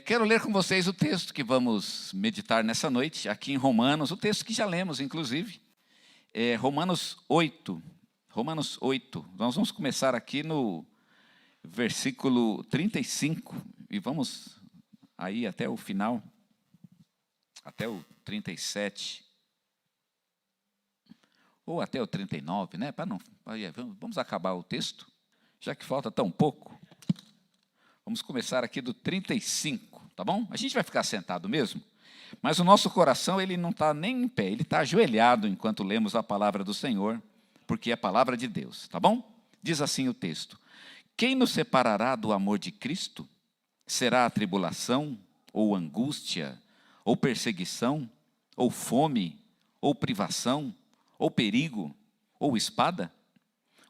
Quero ler com vocês o texto que vamos meditar nessa noite, aqui em Romanos, o texto que já lemos, inclusive, Romanos 8. Romanos 8, nós vamos começar aqui no versículo 35, e vamos aí até o final, até o 37, ou até o 39, né? Vamos acabar o texto, já que falta tão pouco. Vamos começar aqui do 35, tá bom? A gente vai ficar sentado mesmo, mas o nosso coração ele não está nem em pé, ele está ajoelhado enquanto lemos a palavra do Senhor, porque é a palavra de Deus, tá bom? Diz assim o texto: quem nos separará do amor de Cristo? Será a tribulação, ou angústia, ou perseguição, ou fome, ou privação, ou perigo, ou espada?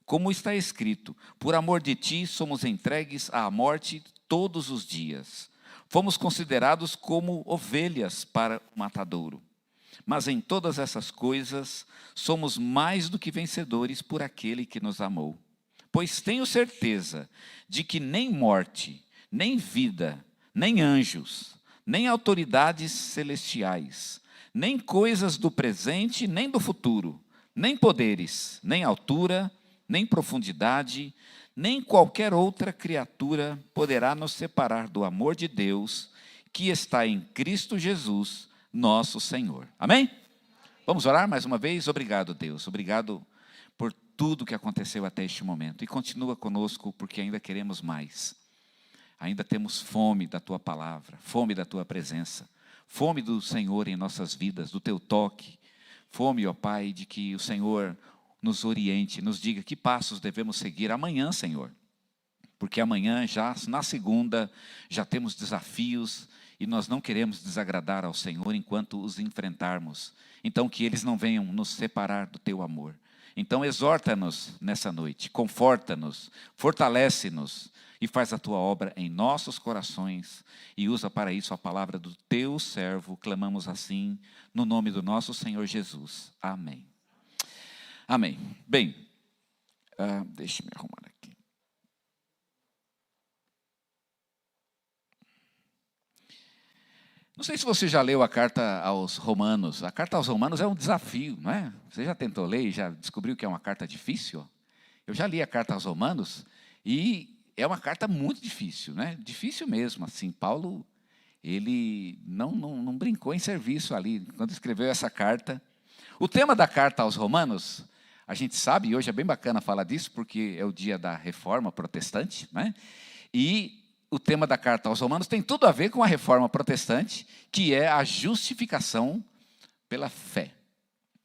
Como está escrito, por amor de ti somos entregues à morte todos os dias. Fomos considerados como ovelhas para o matadouro. Mas em todas essas coisas somos mais do que vencedores por aquele que nos amou. Pois tenho certeza de que nem morte, nem vida, nem anjos, nem autoridades celestiais, nem coisas do presente, nem do futuro, nem poderes, nem altura, nem profundidade, nem qualquer outra criatura poderá nos separar do amor de Deus que está em Cristo Jesus, nosso Senhor. Amém? Vamos orar mais uma vez? Obrigado, Deus. Obrigado por tudo que aconteceu até este momento. E continua conosco, porque ainda queremos mais. Ainda temos fome da Tua palavra, fome da Tua presença, fome do Senhor em nossas vidas, do Teu toque. Fome, ó Pai, de que o Senhor nos oriente, nos diga que passos devemos seguir amanhã, Senhor. Porque amanhã, já na segunda, já temos desafios e nós não queremos desagradar ao Senhor enquanto os enfrentarmos. Então, que eles não venham nos separar do Teu amor. Então, exorta-nos nessa noite, conforta-nos, fortalece-nos e faz a Tua obra em nossos corações e usa para isso a palavra do Teu servo. Clamamos assim, no nome do nosso Senhor Jesus. Amém. Amém. Bem, deixe-me arrumar aqui. Não sei se você já leu a carta aos Romanos. A carta aos Romanos é um desafio, não é? Você já tentou ler e já descobriu que é uma carta difícil? Eu já li a carta aos Romanos e é uma carta muito difícil, né? Difícil mesmo, assim. Paulo, ele não brincou em serviço ali, quando escreveu essa carta. O tema da carta aos Romanos, a gente sabe, e hoje é bem bacana falar disso, porque é o dia da Reforma Protestante, né? E o tema da carta aos Romanos tem tudo a ver com a Reforma Protestante, que é a justificação pela fé.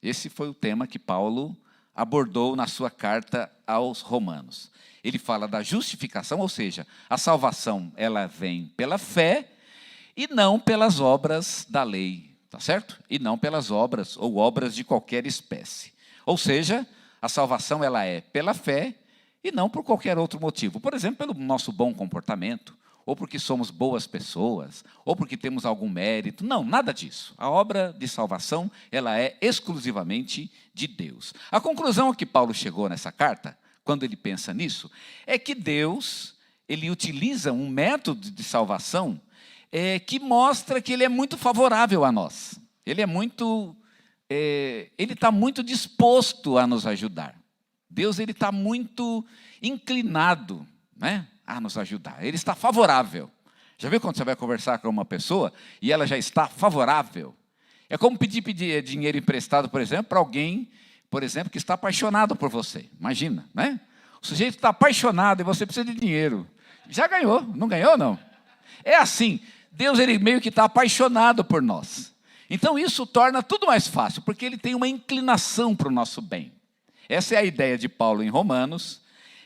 Esse foi o tema que Paulo abordou na sua carta aos Romanos. Ele fala da justificação, ou seja, a salvação ela vem pela fé e não pelas obras da lei, tá certo? E não pelas obras ou obras de qualquer espécie. Ou seja, a salvação ela é pela fé e não por qualquer outro motivo. Por exemplo, pelo nosso bom comportamento, ou porque somos boas pessoas, ou porque temos algum mérito. Não, nada disso. A obra de salvação ela é exclusivamente de Deus. A conclusão a que Paulo chegou nessa carta, quando ele pensa nisso, é que Deus ele utiliza um método de salvação que mostra que ele é muito favorável a nós. Ele está muito disposto a nos ajudar. Deus ele está muito inclinado, né, a nos ajudar. Ele está favorável. Já viu quando você vai conversar com uma pessoa e ela já está favorável? É como pedir dinheiro emprestado, por exemplo, para alguém, por exemplo, que está apaixonado por você. Imagina, né? O sujeito está apaixonado e você precisa de dinheiro. Já ganhou, não ganhou não? É assim, Deus ele meio que está apaixonado por nós. Então isso torna tudo mais fácil, porque ele tem uma inclinação para o nosso bem. Essa é a ideia de Paulo em Romanos,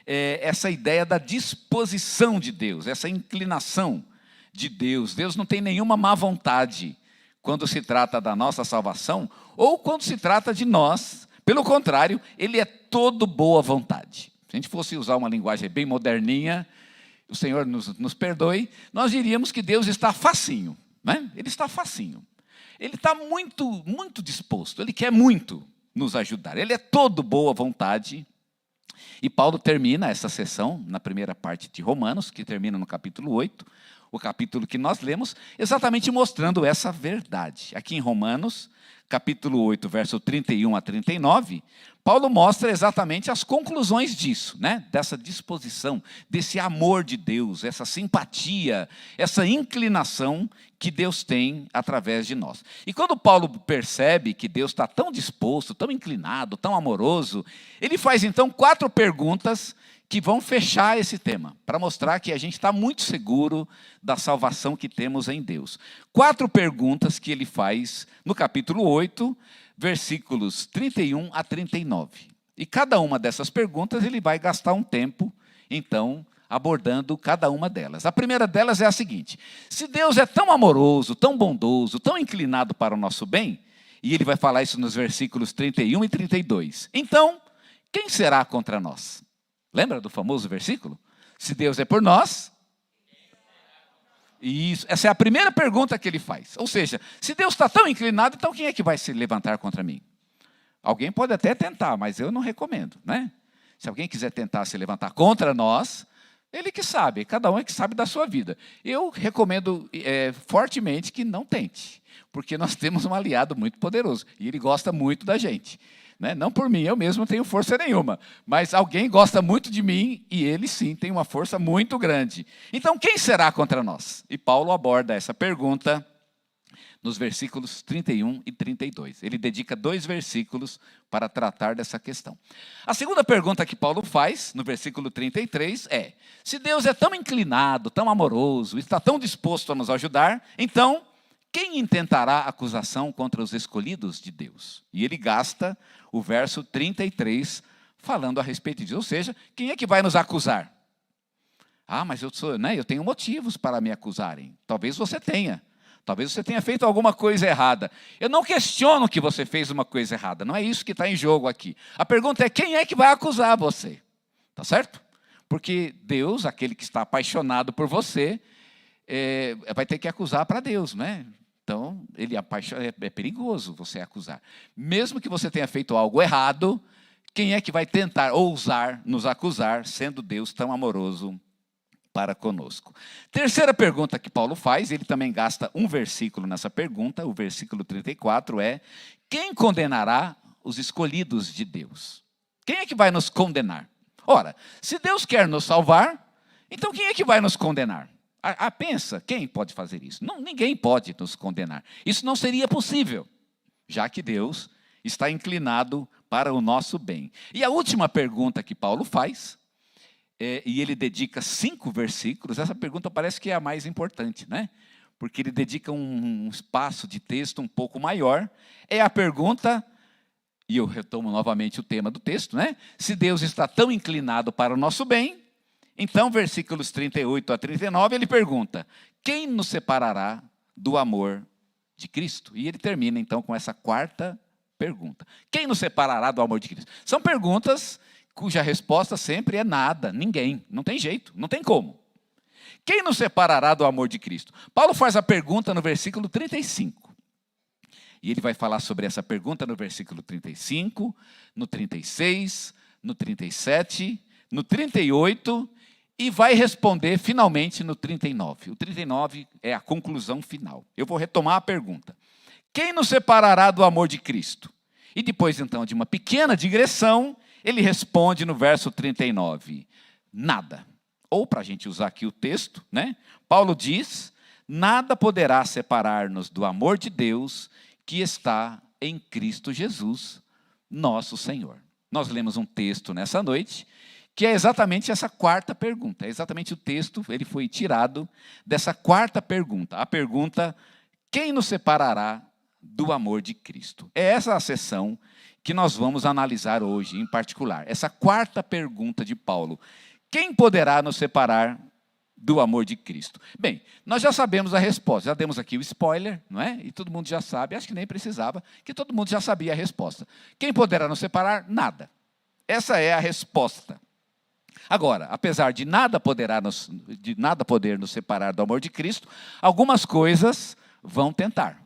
essa ideia da disposição de Deus, essa inclinação de Deus. Deus não tem nenhuma má vontade quando se trata da nossa salvação ou quando se trata de nós. Pelo contrário, ele é todo boa vontade. Se a gente fosse usar uma linguagem bem moderninha, o Senhor nos perdoe, nós diríamos que Deus está facinho, né? Ele está facinho. Ele está muito, muito disposto, ele quer muito nos ajudar. Ele é todo boa vontade E Paulo termina essa sessão na primeira parte de Romanos, que termina no capítulo 8, o capítulo que nós lemos, exatamente mostrando essa verdade. Aqui em Romanos, capítulo 8, verso 31 a 39, Paulo mostra exatamente as conclusões disso, né? Dessa disposição, desse amor de Deus, essa simpatia, essa inclinação que Deus tem através de nós. E quando Paulo percebe que Deus está tão disposto, tão inclinado, tão amoroso, ele faz então 4 perguntas que vão fechar esse tema, para mostrar que a gente está muito seguro da salvação que temos em Deus. 4 perguntas que ele faz no capítulo 8, versículos 31 a 39. E cada uma dessas perguntas ele vai gastar um tempo, então, abordando cada uma delas. A primeira delas é a seguinte: se Deus é tão amoroso, tão bondoso, tão inclinado para o nosso bem, e ele vai falar isso nos versículos 31 e 32, então, quem será contra nós? Lembra do famoso versículo? Se Deus é por nós... Isso, essa é a primeira pergunta que ele faz. Ou seja, se Deus está tão inclinado, então quem é que vai se levantar contra mim? Alguém pode até tentar, mas eu não recomendo, né? Se alguém quiser tentar se levantar contra nós, ele que sabe, cada um é que sabe da sua vida. Eu recomendo fortemente que não tente, porque nós temos um aliado muito poderoso, e ele gosta muito da gente. Né? Não por mim, eu mesmo não tenho força nenhuma, mas alguém gosta muito de mim e ele sim tem uma força muito grande. Então quem será contra nós? E Paulo aborda essa pergunta nos versículos 31 e 32. Ele dedica 2 versículos para tratar dessa questão. A segunda pergunta que Paulo faz, no versículo 33, é: se Deus é tão inclinado, tão amoroso, está tão disposto a nos ajudar, então quem intentará acusação contra os escolhidos de Deus? E ele gasta o verso 33 falando a respeito disso. Ou seja, quem é que vai nos acusar? Ah, mas eu tenho motivos para me acusarem. Talvez você tenha. Talvez você tenha feito alguma coisa errada. Eu não questiono que você fez uma coisa errada. Não é isso que está em jogo aqui. A pergunta é: quem é que vai acusar você? Tá certo? Porque Deus, aquele que está apaixonado por você, vai ter que acusar para Deus, né? Então, é perigoso você acusar. Mesmo que você tenha feito algo errado, quem é que vai tentar ousar nos acusar, sendo Deus tão amoroso para conosco? Terceira pergunta que Paulo faz, ele também gasta um versículo nessa pergunta, o versículo 34 é: quem condenará os escolhidos de Deus? Quem é que vai nos condenar? Ora, se Deus quer nos salvar, então quem é que vai nos condenar? Pensa, quem pode fazer isso? Não, ninguém pode nos condenar. Isso não seria possível, já que Deus está inclinado para o nosso bem. E a última pergunta que Paulo faz, e ele dedica 5 versículos, essa pergunta parece que é a mais importante, né? Porque ele dedica um espaço de texto um pouco maior. É a pergunta, e eu retomo novamente o tema do texto, né? Se Deus está tão inclinado para o nosso bem, então, versículos 38 a 39, ele pergunta: quem nos separará do amor de Cristo? E ele termina, então, com essa 4ª pergunta: quem nos separará do amor de Cristo? São perguntas cuja resposta sempre é nada, ninguém, não tem jeito, não tem como. Quem nos separará do amor de Cristo? Paulo faz a pergunta no versículo 35. E ele vai falar sobre essa pergunta no versículo 35, no 36, no 37, no 38... e vai responder finalmente no 39. O 39 é a conclusão final. Eu vou retomar a pergunta: quem nos separará do amor de Cristo? E depois, então, de uma pequena digressão, ele responde no verso 39: nada. Ou, para a gente usar aqui o texto, né? Paulo diz: nada poderá separar-nos do amor de Deus que está em Cristo Jesus, nosso Senhor. Nós lemos um texto nessa noite que é exatamente essa 4ª pergunta. É exatamente o texto, ele foi tirado dessa 4ª pergunta. A pergunta: quem nos separará do amor de Cristo? É essa a sessão que nós vamos analisar hoje, em particular. Essa 4ª pergunta de Paulo: quem poderá nos separar do amor de Cristo? Bem, nós já sabemos a resposta. Já demos aqui o spoiler, não é? E todo mundo já sabe, acho que nem precisava, que todo mundo já sabia a resposta. Quem poderá nos separar? Nada. Essa é a resposta. Agora, apesar de nada poder nos separar do amor de Cristo, algumas coisas vão tentar.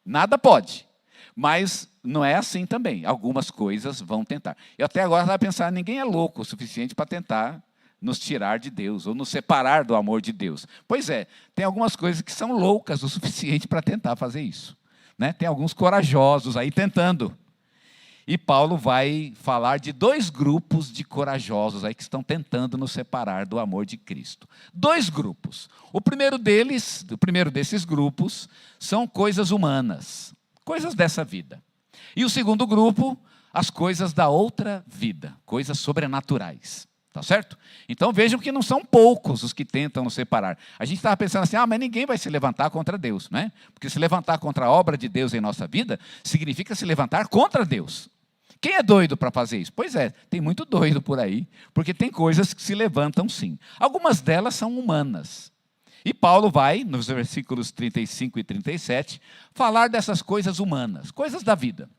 Nada pode. Mas não é assim também. Algumas coisas vão tentar. Eu até agora estava pensando, ninguém é louco o suficiente para tentar nos tirar de Deus, ou nos separar do amor de Deus. Pois é, tem algumas coisas que são loucas o suficiente para tentar fazer isso. Né? Tem alguns corajosos aí tentando. E Paulo vai falar de 2 grupos de corajosos aí que estão tentando nos separar do amor de Cristo. 2 grupos. O primeiro desses grupos são coisas humanas, coisas dessa vida. E o segundo grupo, as coisas da outra vida, coisas sobrenaturais. Tá certo? Então vejam que não são poucos os que tentam nos separar. A gente estava pensando assim, mas ninguém vai se levantar contra Deus, né? Porque se levantar contra a obra de Deus em nossa vida, significa se levantar contra Deus. Quem é doido para fazer isso? Pois é, tem muito doido por aí, porque tem coisas que se levantam sim. Algumas delas são humanas. E Paulo vai, nos versículos 35 e 37, falar dessas coisas humanas, coisas da vida.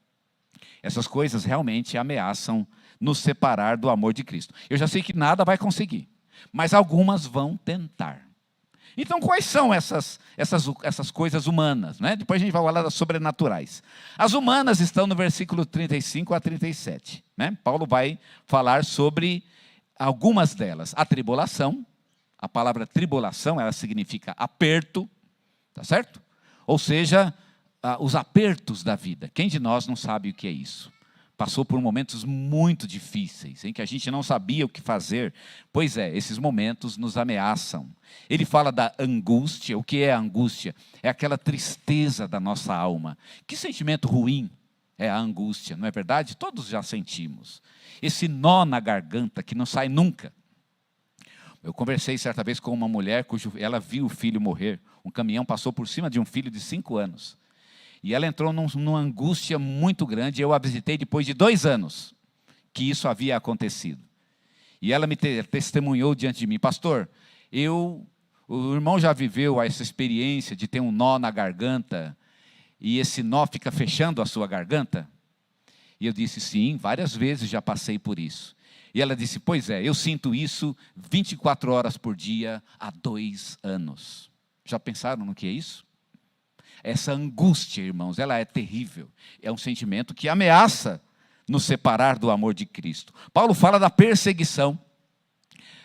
Essas coisas realmente ameaçam nos separar do amor de Cristo. Eu já sei que nada vai conseguir, mas algumas vão tentar. Então, quais são essas coisas humanas? Né? Depois a gente vai falar das sobrenaturais. As humanas estão no versículo 35 a 37. Né? Paulo vai falar sobre algumas delas. A tribulação, a palavra tribulação, ela significa aperto, tá certo? Ou seja, os apertos da vida. Quem de nós não sabe o que é isso? Passou por momentos muito difíceis, em que a gente não sabia o que fazer. Pois é, esses momentos nos ameaçam. Ele fala da angústia. O que é a angústia? É aquela tristeza da nossa alma. Que sentimento ruim é a angústia, não é verdade? Todos já sentimos. Esse nó na garganta que não sai nunca. Eu conversei certa vez com uma mulher ela viu o filho morrer. Um caminhão passou por cima de um filho de 5 anos. E ela entrou numa angústia muito grande. Eu a visitei depois de 2 anos que isso havia acontecido. E ela me testemunhou diante de mim. Pastor, o irmão já viveu essa experiência de ter um nó na garganta e esse nó fica fechando a sua garganta? E eu disse, sim, várias vezes já passei por isso. E ela disse, pois é, eu sinto isso 24 horas por dia há 2 anos. Já pensaram no que é isso? Essa angústia, irmãos, ela é terrível. É um sentimento que ameaça nos separar do amor de Cristo. Paulo fala da perseguição.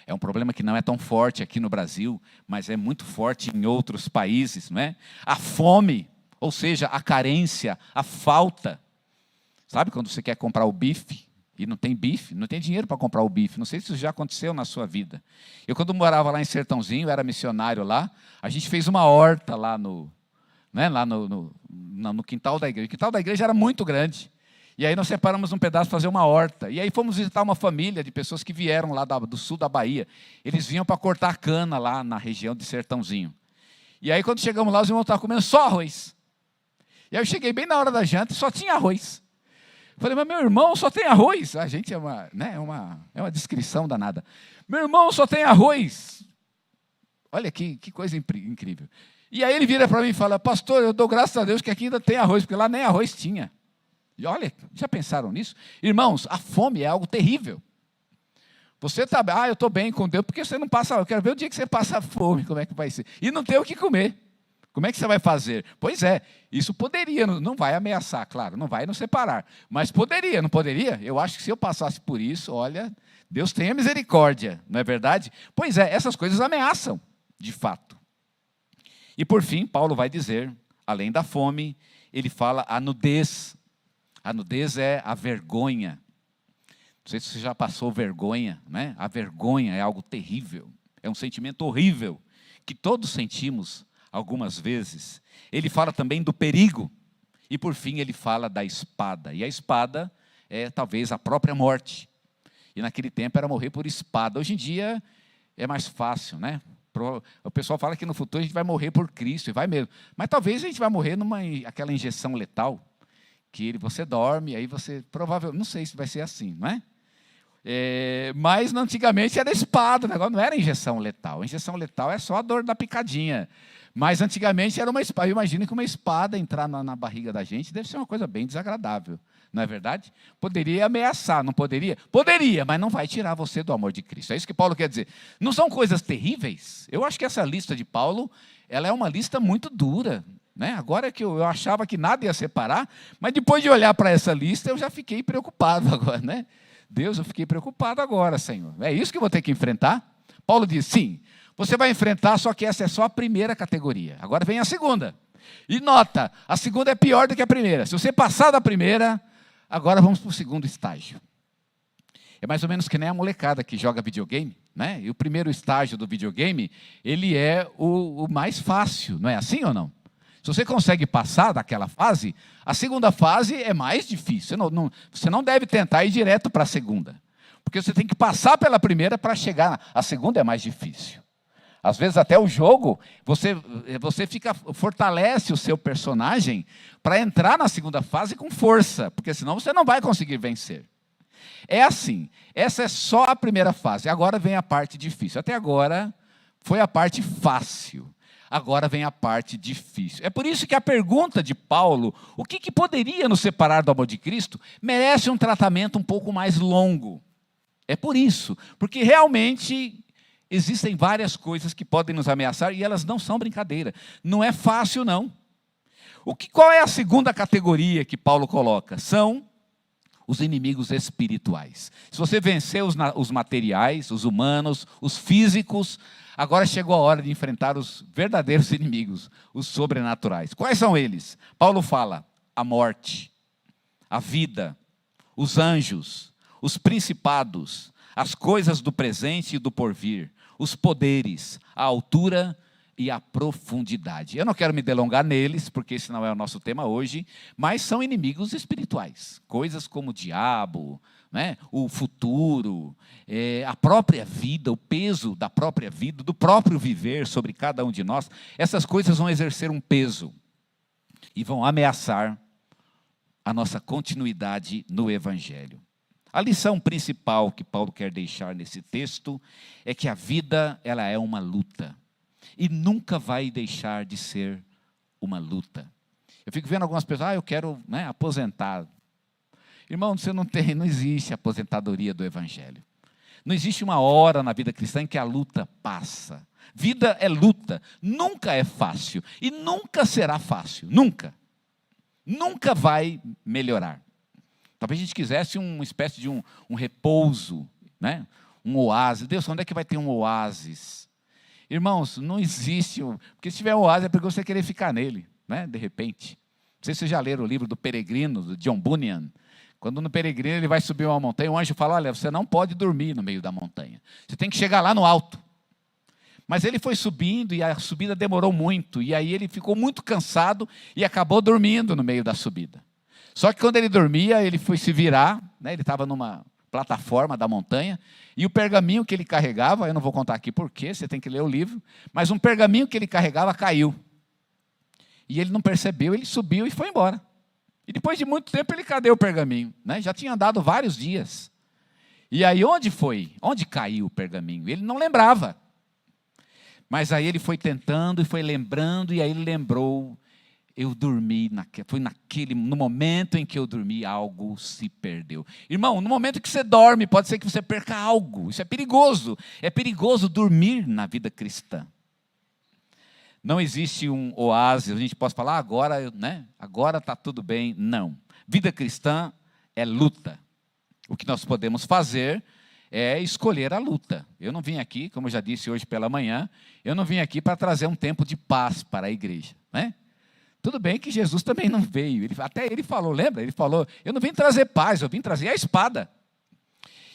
É um problema que não é tão forte aqui no Brasil, mas é muito forte em outros países, não é? A fome, ou seja, a carência, a falta. Sabe quando você quer comprar o bife e não tem bife, não tem dinheiro para comprar o bife? Não sei se isso já aconteceu na sua vida. Eu, quando morava lá em Sertãozinho, era missionário lá, a gente fez uma horta lá no quintal da igreja. O quintal da igreja era muito grande. E aí nós separamos um pedaço para fazer uma horta. E aí fomos visitar uma família de pessoas que vieram lá do sul da Bahia. Eles vinham para cortar cana lá na região de Sertãozinho. E aí quando chegamos lá, os irmãos estavam comendo só arroz. E aí eu cheguei bem na hora da janta e só tinha arroz. Falei, mas meu irmão só tem arroz. A gente é uma descrição danada. Meu irmão só tem arroz. Olha que coisa incrível. E aí ele vira para mim e fala, pastor, eu dou graças a Deus que aqui ainda tem arroz, porque lá nem arroz tinha. E olha, já pensaram nisso? Irmãos, a fome é algo terrível. Você está, eu estou bem com Deus, porque você não passa, eu quero ver o dia que você passa fome, como é que vai ser. E não tem o que comer. Como é que você vai fazer? Pois é, isso poderia, não vai ameaçar, claro, não vai nos separar. Mas poderia, não poderia? Eu acho que se eu passasse por isso, olha, Deus tenha misericórdia, não é verdade? Pois é, essas coisas ameaçam, de fato. E por fim, Paulo vai dizer, além da fome, ele fala a nudez. A nudez é a vergonha. Não sei se você já passou vergonha, né? A vergonha é algo terrível, é um sentimento horrível, que todos sentimos algumas vezes. Ele fala também do perigo. E por fim ele fala da espada. E a espada é talvez a própria morte. E naquele tempo era morrer por espada. Hoje em dia é mais fácil, né? O pessoal fala que no futuro a gente vai morrer por Cristo, e vai mesmo. Mas talvez a gente vai morrer aquela injeção letal, que você dorme, aí você provavelmente, não sei se vai ser assim, não é? Mas antigamente era espada, o negócio não era injeção letal. A injeção letal é só a dor da picadinha. Mas antigamente era uma espada. Eu imagino que uma espada entrar na barriga da gente deve ser uma coisa bem desagradável. Não é verdade? Poderia ameaçar, não poderia? Poderia, mas não vai tirar você do amor de Cristo. É isso que Paulo quer dizer. Não são coisas terríveis? Eu acho que essa lista de Paulo, ela é uma lista muito dura. né? Agora que eu achava que nada ia separar, mas depois de olhar para essa lista, eu já fiquei preocupado agora, né? Deus, eu fiquei preocupado agora, Senhor. É isso que eu vou ter que enfrentar? Paulo diz, sim, você vai enfrentar, só que essa é só a primeira categoria. Agora vem a segunda. E nota, a segunda é pior do que a primeira. Se você passar da primeira, agora vamos para o segundo estágio. É mais ou menos que nem a molecada que joga videogame, né? E o primeiro estágio do videogame, ele é o mais fácil, não é assim ou não? Se você consegue passar daquela fase, a segunda fase é mais difícil. Você não deve tentar ir direto para a segunda. Porque você tem que passar pela primeira para chegar. A segunda é mais difícil. Às vezes até o jogo, você fortalece o seu personagem para entrar na segunda fase com força, porque senão você não vai conseguir vencer. É assim, essa é só a primeira fase, agora vem a parte difícil. Até agora foi a parte fácil, agora vem a parte difícil. É por isso que a pergunta de Paulo, o que poderia nos separar do amor de Cristo, merece um tratamento um pouco mais longo. É por isso, porque realmente existem várias coisas que podem nos ameaçar e elas não são brincadeira. Não é fácil, não. Qual é a segunda categoria que Paulo coloca? São os inimigos espirituais. Se você vencer os materiais, os humanos, os físicos, agora chegou a hora de enfrentar os verdadeiros inimigos, os sobrenaturais. Quais são eles? Paulo fala: a morte, a vida, os anjos, os principados, as coisas do presente e do porvir, os poderes, a altura e a profundidade. Eu não quero me delongar neles, porque esse não é o nosso tema hoje, mas são inimigos espirituais. Coisas como o diabo, né, o futuro, a própria vida, o peso da própria vida, do próprio viver sobre cada um de nós. Essas coisas vão exercer um peso e vão ameaçar a nossa continuidade no Evangelho. A lição principal que Paulo quer deixar nesse texto é que a vida, ela é uma luta. E nunca vai deixar de ser uma luta. Eu fico vendo algumas pessoas, eu quero, né, aposentar. Irmão, não existe aposentadoria do Evangelho. Não existe uma hora na vida cristã em que a luta passa. Vida é luta, nunca é fácil e nunca será fácil, nunca. Nunca vai melhorar. Talvez a gente quisesse uma espécie de um repouso, né? Um oásis. Deus, onde é que vai ter um oásis? Irmãos, não existe, porque se tiver um oásis é porque você querer ficar nele, né? De repente. Não sei se vocês já leram o livro do Peregrino, do John Bunyan. Quando no Peregrino ele vai subir uma montanha, o anjo fala, olha, você não pode dormir no meio da montanha. Você tem que chegar lá no alto. Mas ele foi subindo e a subida demorou muito. E aí ele ficou muito cansado e acabou dormindo no meio da subida. Só que quando ele dormia, ele foi se virar, né? Ele estava numa plataforma da montanha, e o pergaminho que ele carregava, eu não vou contar aqui porquê, você tem que ler o livro, mas um pergaminho que ele carregava caiu. E ele não percebeu, ele subiu e foi embora. E depois de muito tempo, ele cadê o pergaminho? Né? Já tinha andado vários dias. E aí onde foi? Onde caiu o pergaminho? Ele não lembrava. Mas aí ele foi tentando e foi lembrando, e aí ele lembrou, eu dormi, no momento em que eu dormi, algo se perdeu. Irmão, no momento que você dorme, pode ser que você perca algo. Isso é perigoso. É perigoso dormir na vida cristã. Não existe um oásis, a gente pode falar, agora, né? Agora está tudo bem. Não. Vida cristã é luta. O que nós podemos fazer é escolher a luta. Eu não vim aqui, como eu já disse hoje pela manhã, eu não vim aqui para trazer um tempo de paz para a igreja, né? Tudo bem que Jesus também não veio. Até ele falou, lembra? Ele falou, eu não vim trazer paz, eu vim trazer a espada.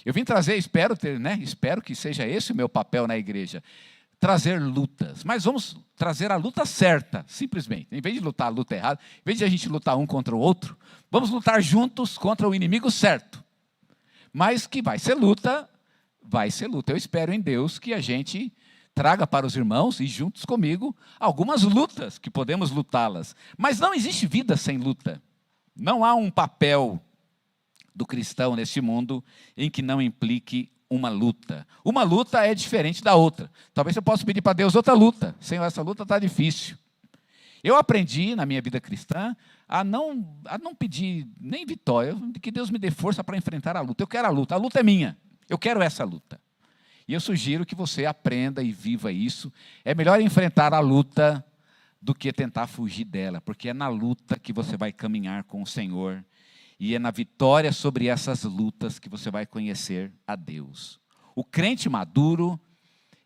Eu vim trazer, espero que seja esse o meu papel na igreja. Trazer lutas. Mas vamos trazer a luta certa, simplesmente. Em vez de lutar a luta errada, em vez de a gente lutar um contra o outro, vamos lutar juntos contra o inimigo certo. Mas que vai ser luta. Eu espero em Deus que a gente traga para os irmãos e juntos comigo algumas lutas, que podemos lutá-las. Mas não existe vida sem luta. Não há um papel do cristão neste mundo em que não implique uma luta. Uma luta é diferente da outra. Talvez eu possa pedir para Deus outra luta. Senhor, essa luta está difícil. Eu aprendi na minha vida cristã a não pedir nem vitória, que Deus me dê força para enfrentar a luta. Eu quero a luta é minha. Eu quero essa luta. E eu sugiro que você aprenda e viva isso. É melhor enfrentar a luta do que tentar fugir dela, porque é na luta que você vai caminhar com o Senhor, e é na vitória sobre essas lutas que você vai conhecer a Deus. O crente maduro,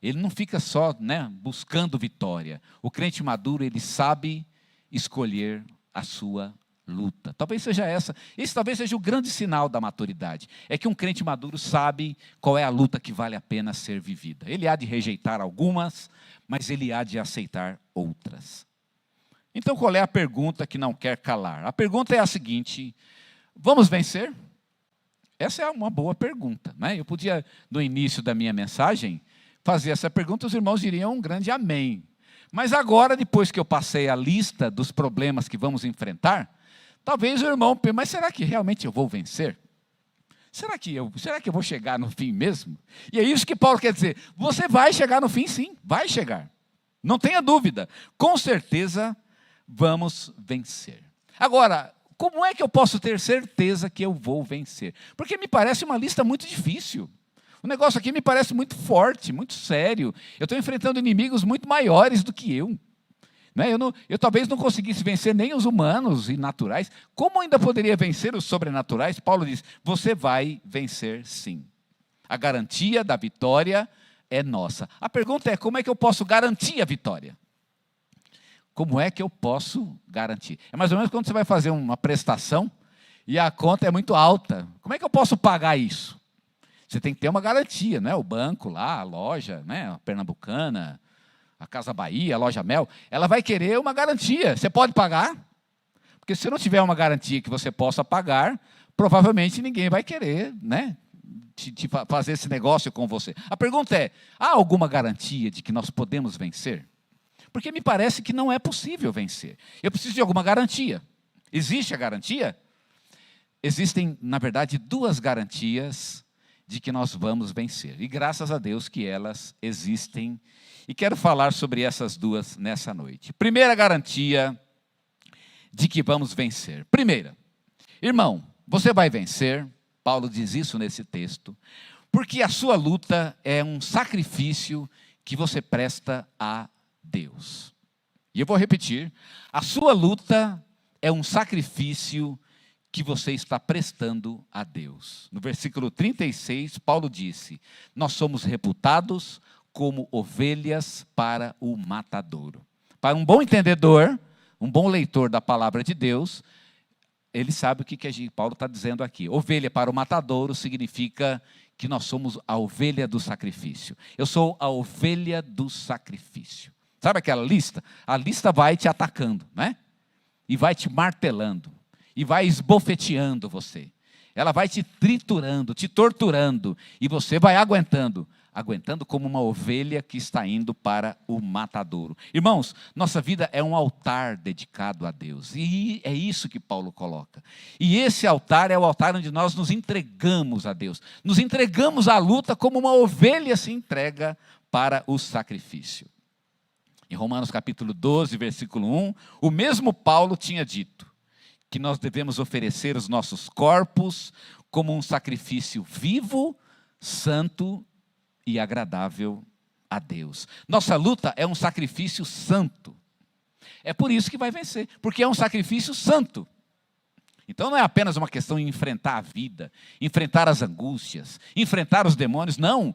ele não fica só, buscando vitória. O crente maduro, ele sabe escolher a sua luta. Talvez seja esse talvez seja o grande sinal da maturidade. É que um crente maduro sabe qual é a luta que vale a pena ser vivida. Ele há de rejeitar algumas, mas ele há de aceitar outras. Então, qual é a pergunta que não quer calar? A pergunta é a seguinte: vamos vencer? Essa é uma boa pergunta, né? Eu podia, no início da minha mensagem, fazer essa pergunta, os irmãos diriam um grande amém. Mas agora, depois que eu passei a lista dos problemas que vamos enfrentar, talvez o irmão pense, mas será que realmente eu vou vencer? Será que eu vou chegar no fim mesmo? E é isso que Paulo quer dizer. Você vai chegar no fim, sim, vai chegar. Não tenha dúvida. Com certeza vamos vencer. Agora, como é que eu posso ter certeza que eu vou vencer? Porque me parece uma lista muito difícil. O negócio aqui me parece muito forte, muito sério. Eu estou enfrentando inimigos muito maiores do que eu. Eu talvez não conseguisse vencer nem os humanos e naturais. Como ainda poderia vencer os sobrenaturais? Paulo diz, você vai vencer sim. A garantia da vitória é nossa. A pergunta é, como é que eu posso garantir a vitória? Como é que eu posso garantir? É mais ou menos quando você vai fazer uma prestação e a conta é muito alta. Como é que eu posso pagar isso? Você tem que ter uma garantia, né? O banco lá, a loja, a Pernambucana, a Casa Bahia, a Loja Mel, ela vai querer uma garantia. Você pode pagar? Porque se não tiver uma garantia que você possa pagar, provavelmente ninguém vai querer, fazer esse negócio com você. A pergunta é, há alguma garantia de que nós podemos vencer? Porque me parece que não é possível vencer. Eu preciso de alguma garantia. Existe a garantia? Existem, na verdade, 2 garantias de que nós vamos vencer. E graças a Deus que elas existem. E quero falar sobre essas 2 nessa noite. Primeira garantia de que vamos vencer. Primeira, irmão, você vai vencer. Paulo diz isso nesse texto. Porque a sua luta é um sacrifício que você presta a Deus. E eu vou repetir, a sua luta é um sacrifício que você está prestando a Deus. No versículo 36, Paulo disse, nós somos reputados como ovelhas para o matadouro. Para um bom entendedor, um bom leitor da palavra de Deus, ele sabe o que Paulo está dizendo aqui. Ovelha para o matadouro significa que nós somos a ovelha do sacrifício. Eu sou a ovelha do sacrifício. Sabe aquela lista? A lista vai te atacando, E vai te martelando. E vai esbofeteando você. Ela vai te triturando, te torturando. E você vai aguentando como uma ovelha que está indo para o matadouro. Irmãos, nossa vida é um altar dedicado a Deus. E é isso que Paulo coloca. E esse altar é o altar onde nós nos entregamos a Deus. Nos entregamos à luta como uma ovelha se entrega para o sacrifício. Em Romanos capítulo 12, versículo 1, o mesmo Paulo tinha dito que nós devemos oferecer os nossos corpos como um sacrifício vivo, santo e agradável a Deus. Nossa luta é um sacrifício santo. É por isso que vai vencer, porque é um sacrifício santo. Então não é apenas uma questão de enfrentar a vida, enfrentar as angústias, enfrentar os demônios, não.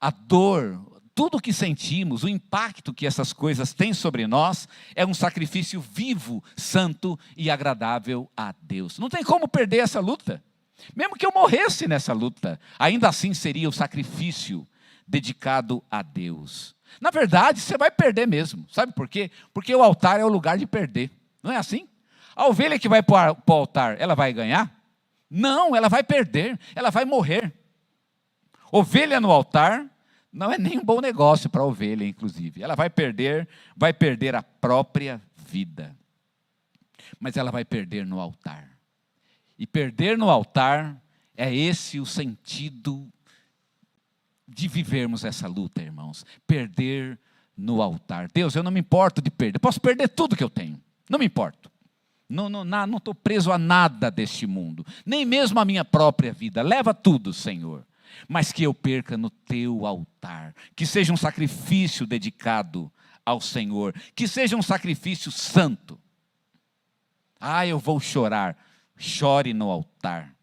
A dor, tudo o que sentimos, o impacto que essas coisas têm sobre nós, é um sacrifício vivo, santo e agradável a Deus. Não tem como perder essa luta. Mesmo que eu morresse nessa luta, ainda assim seria o sacrifício dedicado a Deus. Na verdade, você vai perder mesmo. Sabe por quê? Porque o altar é o lugar de perder. Não é assim? A ovelha que vai para o altar, ela vai ganhar? Não, ela vai perder, ela vai morrer. Ovelha no altar não é nem um bom negócio para a ovelha, inclusive. Ela vai perder a própria vida. Mas ela vai perder no altar. E perder no altar é esse o sentido de vivermos essa luta, irmãos. Perder no altar. Deus, eu não me importo de perder. Eu posso perder tudo que eu tenho. Não me importo. Não estou preso a nada deste mundo. Nem mesmo a minha própria vida. Leva tudo, Senhor. Mas que eu perca no teu altar. Que seja um sacrifício dedicado ao Senhor, que seja um sacrifício santo. Ah, eu vou chorar, chore no altar.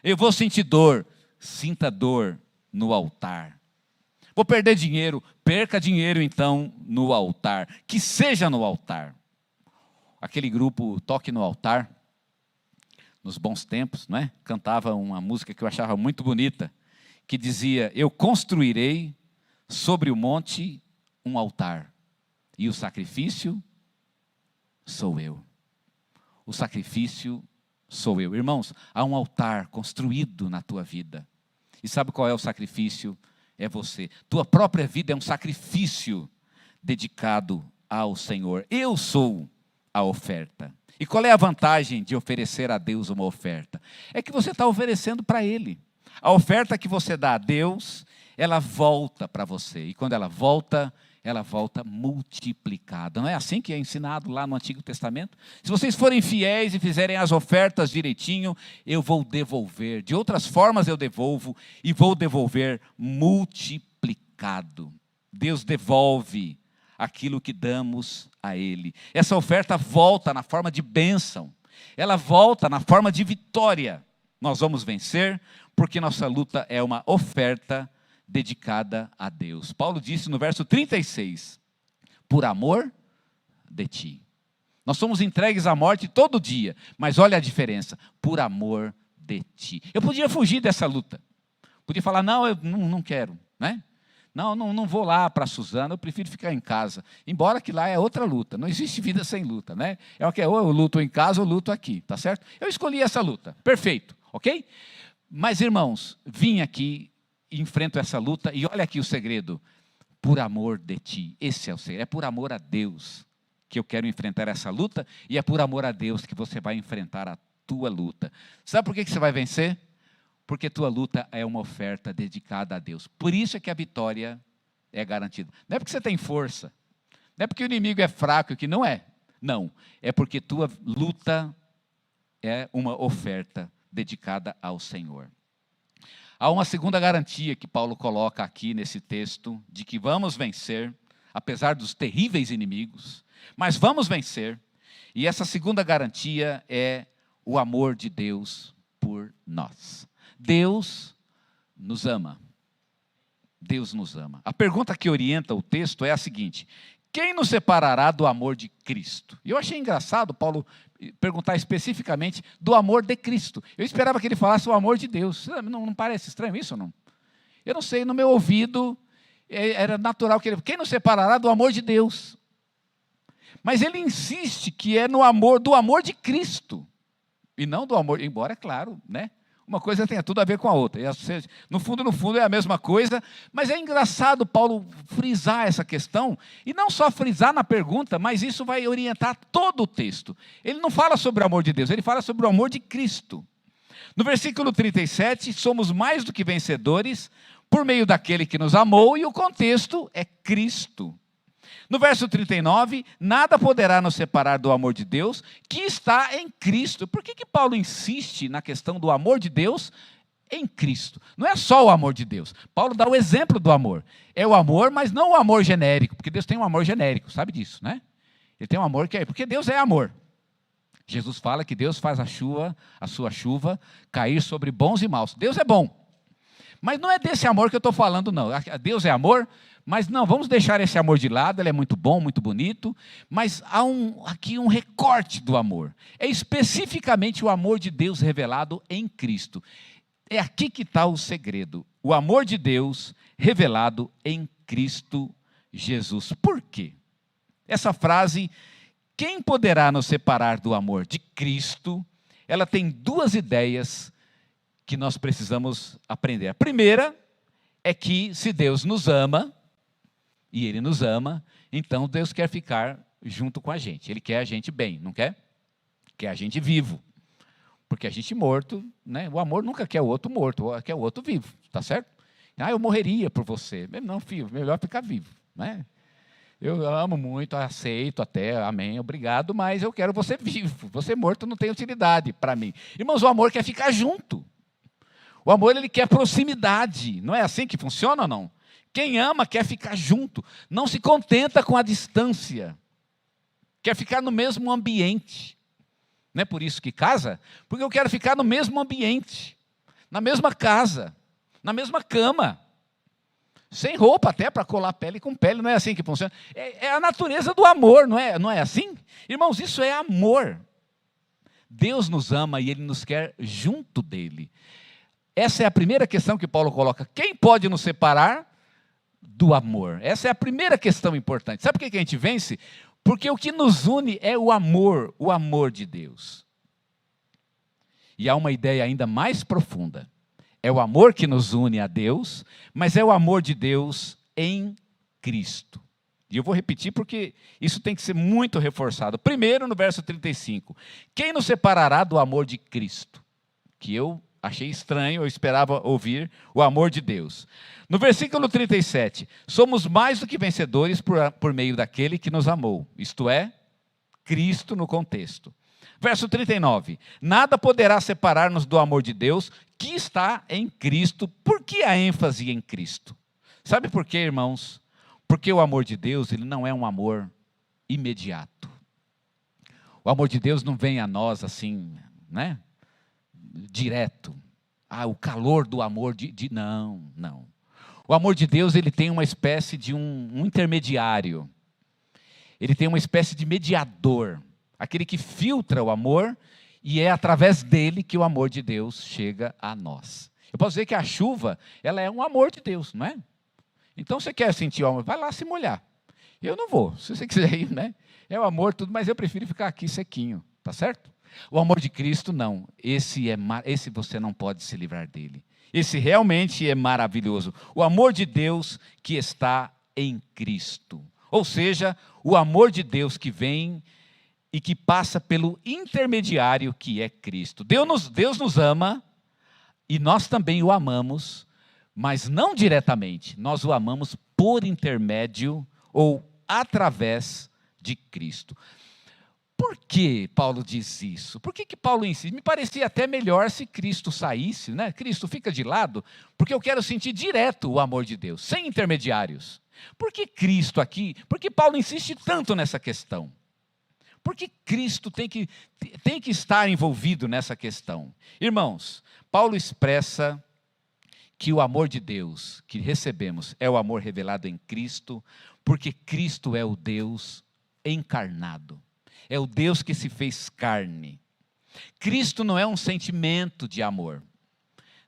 Eu vou sentir dor, sinta dor no altar. Vou perder dinheiro, perca dinheiro então no altar, que seja no altar. Aquele grupo Toque no Altar, nos bons tempos, não é? Cantava uma música que eu achava muito bonita, que dizia: eu construirei sobre o monte um altar, e o sacrifício sou eu. O sacrifício sou eu. Irmãos, há um altar construído na tua vida. E sabe qual é o sacrifício? É você. Tua própria vida é um sacrifício dedicado ao Senhor. Eu sou a oferta. E qual é a vantagem de oferecer a Deus uma oferta? É que você está oferecendo para Ele. A oferta que você dá a Deus, ela volta para você. E quando ela volta multiplicada. Não é assim que é ensinado lá no Antigo Testamento? Se vocês forem fiéis e fizerem as ofertas direitinho, eu vou devolver. De outras formas eu devolvo, e vou devolver multiplicado. Deus devolve aquilo que damos a Ele. Essa oferta volta na forma de bênção. Ela volta na forma de vitória. Nós vamos vencer, porque nossa luta é uma oferta dedicada a Deus. Paulo disse no verso 36, por amor de ti. Nós somos entregues à morte todo dia, mas olha a diferença, por amor de ti. Eu podia fugir dessa luta, podia falar, não, eu não quero, né? Não vou lá para a Suzana, eu prefiro ficar em casa, embora que lá é outra luta, não existe vida sem luta, né? É o que ou eu luto em casa ou luto aqui, tá certo? Eu escolhi essa luta, perfeito, ok? Mas irmãos, vim aqui, enfrento essa luta, e olha aqui o segredo, por amor de ti. Esse é o segredo, é por amor a Deus que eu quero enfrentar essa luta, e é por amor a Deus que você vai enfrentar a tua luta. Sabe por que você vai vencer? Porque tua luta é uma oferta dedicada a Deus. Por isso é que a vitória é garantida. Não é porque você tem força, não é porque o inimigo é fraco, que não é. Não, é porque tua luta é uma oferta dedicada ao Senhor. Há uma segunda garantia que Paulo coloca aqui nesse texto, de que vamos vencer, apesar dos terríveis inimigos, mas vamos vencer. E essa segunda garantia é o amor de Deus por nós. Deus nos ama. Deus nos ama. A pergunta que orienta o texto é a seguinte: quem nos separará do amor de Cristo? E eu achei engraçado Paulo perguntar especificamente do amor de Cristo. Eu esperava que ele falasse o amor de Deus. Não parece estranho isso ou não? Eu não sei, no meu ouvido era natural que ele... Quem nos separará do amor de Deus? Mas ele insiste que é no amor, do amor de Cristo. E não do amor, embora, é claro, né? Uma coisa tem tudo a ver com a outra. No fundo é a mesma coisa, mas é engraçado Paulo frisar essa questão, e não só frisar na pergunta, mas isso vai orientar todo o texto. Ele não fala sobre o amor de Deus, ele fala sobre o amor de Cristo. No versículo 37, somos mais do que vencedores por meio daquele que nos amou, e o contexto é Cristo. No verso 39, nada poderá nos separar do amor de Deus, que está em Cristo. Por que Paulo insiste na questão do amor de Deus em Cristo? Não é só o amor de Deus. Paulo dá o exemplo do amor. É o amor, mas não o amor genérico, porque Deus tem um amor genérico, sabe disso, né? Ele tem um amor que é, porque Deus é amor. Jesus fala que Deus faz a sua chuva, cair sobre bons e maus. Deus é bom. Mas não é desse amor que eu estou falando, não. Deus é amor, mas não, vamos deixar esse amor de lado, ele é muito bom, muito bonito, mas há aqui um recorte do amor. É especificamente o amor de Deus revelado em Cristo. É aqui que está o segredo. O amor de Deus revelado em Cristo Jesus. Por quê? Essa frase, quem poderá nos separar do amor de Cristo? Ela tem duas ideias que nós precisamos aprender. A primeira é que se Deus nos ama, e Ele nos ama, então Deus quer ficar junto com a gente. Ele quer a gente bem, não quer? Quer a gente vivo. Porque a gente morto, né? O amor nunca quer o outro morto, quer o outro vivo, tá certo? Eu morreria por você. Não, filho, melhor ficar vivo, né? Eu amo muito, aceito até, amém, obrigado, mas eu quero você vivo. Você morto não tem utilidade para mim. Irmãos, o amor quer ficar junto. O amor, ele quer proximidade. Não é assim que funciona ou não? Quem ama quer ficar junto, não se contenta com a distância, quer ficar no mesmo ambiente. Não é por isso que casa? Porque eu quero ficar no mesmo ambiente, na mesma casa, na mesma cama, sem roupa até para colar pele com pele. Não é assim que funciona. É a natureza do amor, não é assim? Irmãos, isso é amor. Deus nos ama e Ele nos quer junto dEle. Essa é a primeira questão que Paulo coloca. Quem pode nos separar do amor? Essa é a primeira questão importante. Sabe por que a gente vence? Porque o que nos une é o amor de Deus. E há uma ideia ainda mais profunda. É o amor que nos une a Deus, mas é o amor de Deus em Cristo. E eu vou repetir porque isso tem que ser muito reforçado. Primeiro, no verso 35. Quem nos separará do amor de Cristo? Que eu achei estranho, eu esperava ouvir o amor de Deus. No versículo 37. Somos mais do que vencedores por meio daquele que nos amou. Isto é, Cristo no contexto. Verso 39. Nada poderá separar-nos do amor de Deus que está em Cristo. Por que a ênfase em Cristo? Sabe por quê, irmãos? Porque o amor de Deus, ele não é um amor imediato. O amor de Deus não vem a nós assim, né? Direto. O calor do amor não. O amor de Deus, ele tem uma espécie de um intermediário. Ele tem uma espécie de mediador. Aquele que filtra o amor, e é através dele que o amor de Deus chega a nós. Eu posso dizer que a chuva, ela é um amor de Deus, não é? Então, você quer sentir o amor, vai lá se molhar. Eu não vou, se você quiser ir, né? É o amor, tudo, mas eu prefiro ficar aqui sequinho, tá certo? O amor de Cristo, não. Esse você não pode se livrar dele. Esse realmente é maravilhoso. O amor de Deus que está em Cristo. Ou seja, o amor de Deus que vem e que passa pelo intermediário que é Cristo. Deus nos ama e nós também o amamos, mas não diretamente. Nós o amamos por intermédio ou através de Cristo. Por que Paulo diz isso? Por que Paulo insiste? Me parecia até melhor se Cristo saísse, né? Cristo fica de lado, porque eu quero sentir direto o amor de Deus, sem intermediários. Por que Cristo aqui? Por que Paulo insiste tanto nessa questão? Por que Cristo tem que estar envolvido nessa questão? Irmãos, Paulo expressa que o amor de Deus que recebemos é o amor revelado em Cristo, porque Cristo é o Deus encarnado. É o Deus que se fez carne. Cristo não é um sentimento de amor.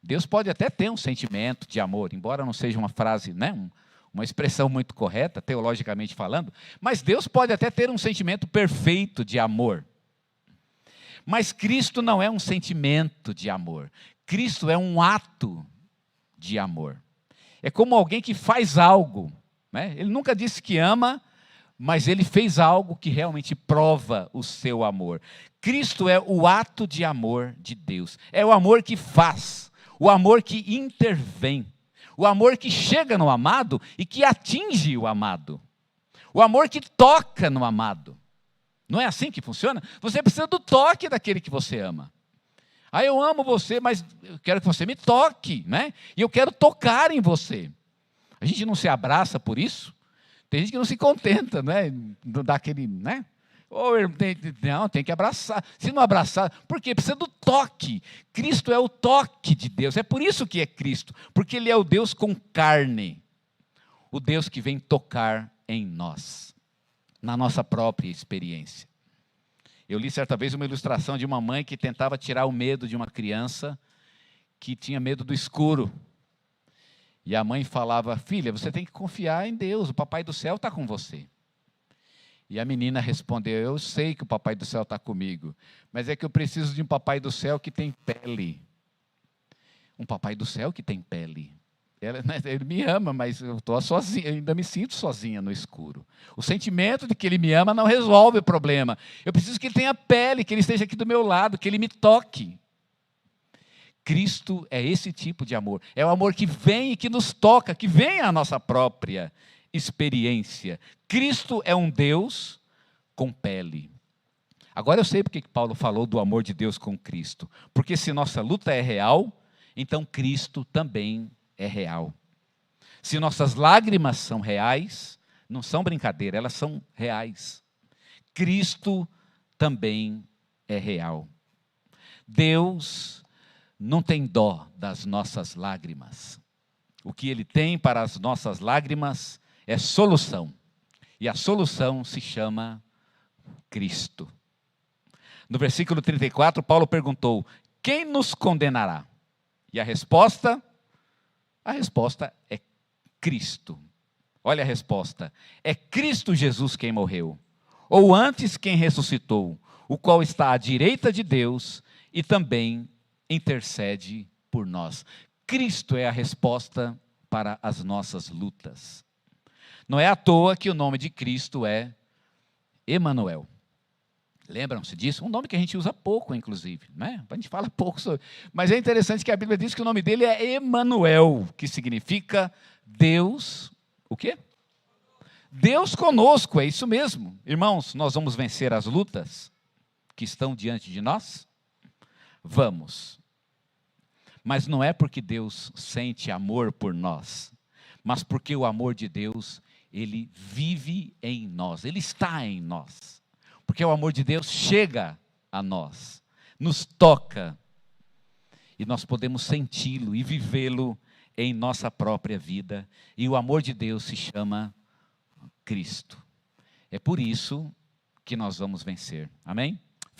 Deus pode até ter um sentimento de amor, embora não seja uma frase, né, uma expressão muito correta, teologicamente falando, mas Deus pode até ter um sentimento perfeito de amor. Mas Cristo não é um sentimento de amor. Cristo é um ato de amor. É como alguém que faz algo, né? Ele nunca disse que ama, mas ele fez algo que realmente prova o seu amor. Cristo é o ato de amor de Deus. É o amor que faz, o amor que intervém, o amor que chega no amado e que atinge o amado. O amor que toca no amado. Não é assim que funciona? Você precisa do toque daquele que você ama. Eu amo você, mas eu quero que você me toque, né? E eu quero tocar em você. A gente não se abraça por isso? Tem gente que não se contenta, né? Não dá aquele, né? Não, tem que abraçar. Se não abraçar, por quê? Precisa do toque. Cristo é o toque de Deus. É por isso que é Cristo. Porque Ele é o Deus com carne. O Deus que vem tocar em nós. Na nossa própria experiência. Eu li certa vez uma ilustração de uma mãe que tentava tirar o medo de uma criança que tinha medo do escuro. E a mãe falava: filha, você tem que confiar em Deus, o Papai do Céu está com você. E a menina respondeu: eu sei que o Papai do Céu está comigo, mas é que eu preciso de um Papai do Céu que tem pele. Um Papai do Céu que tem pele. Ele me ama, mas eu estou sozinha, eu ainda me sinto sozinha no escuro. O sentimento de que Ele me ama não resolve o problema. Eu preciso que Ele tenha pele, que Ele esteja aqui do meu lado, que Ele me toque. Cristo é esse tipo de amor. É o amor que vem e que nos toca, que vem à nossa própria experiência. Cristo é um Deus com pele. Agora eu sei porque que Paulo falou do amor de Deus com Cristo. Porque se nossa luta é real, então Cristo também é real. Se nossas lágrimas são reais, não são brincadeira, elas são reais. Cristo também é real. Deus não tem dó das nossas lágrimas. O que Ele tem para as nossas lágrimas é solução. E a solução se chama Cristo. No versículo 34, Paulo perguntou: quem nos condenará? E a resposta é Cristo. Olha a resposta: é Cristo Jesus quem morreu, ou antes quem ressuscitou, o qual está à direita de Deus e também intercede por nós. Cristo é a resposta para as nossas lutas. Não é à toa que o nome de Cristo é Emanuel. Lembram-se disso? Um nome que a gente usa pouco, inclusive, né? A gente fala pouco sobre, mas é interessante que a Bíblia diz que o nome dele é Emanuel, que significa Deus, o quê? Deus conosco, é isso mesmo. Irmãos, nós vamos vencer as lutas que estão diante de nós? Vamos. Mas não é porque Deus sente amor por nós, mas porque o amor de Deus, ele vive em nós, ele está em nós. Porque o amor de Deus chega a nós, nos toca, e nós podemos senti-lo e vivê-lo em nossa própria vida. E o amor de Deus se chama Cristo. É por isso que nós vamos vencer. Amém?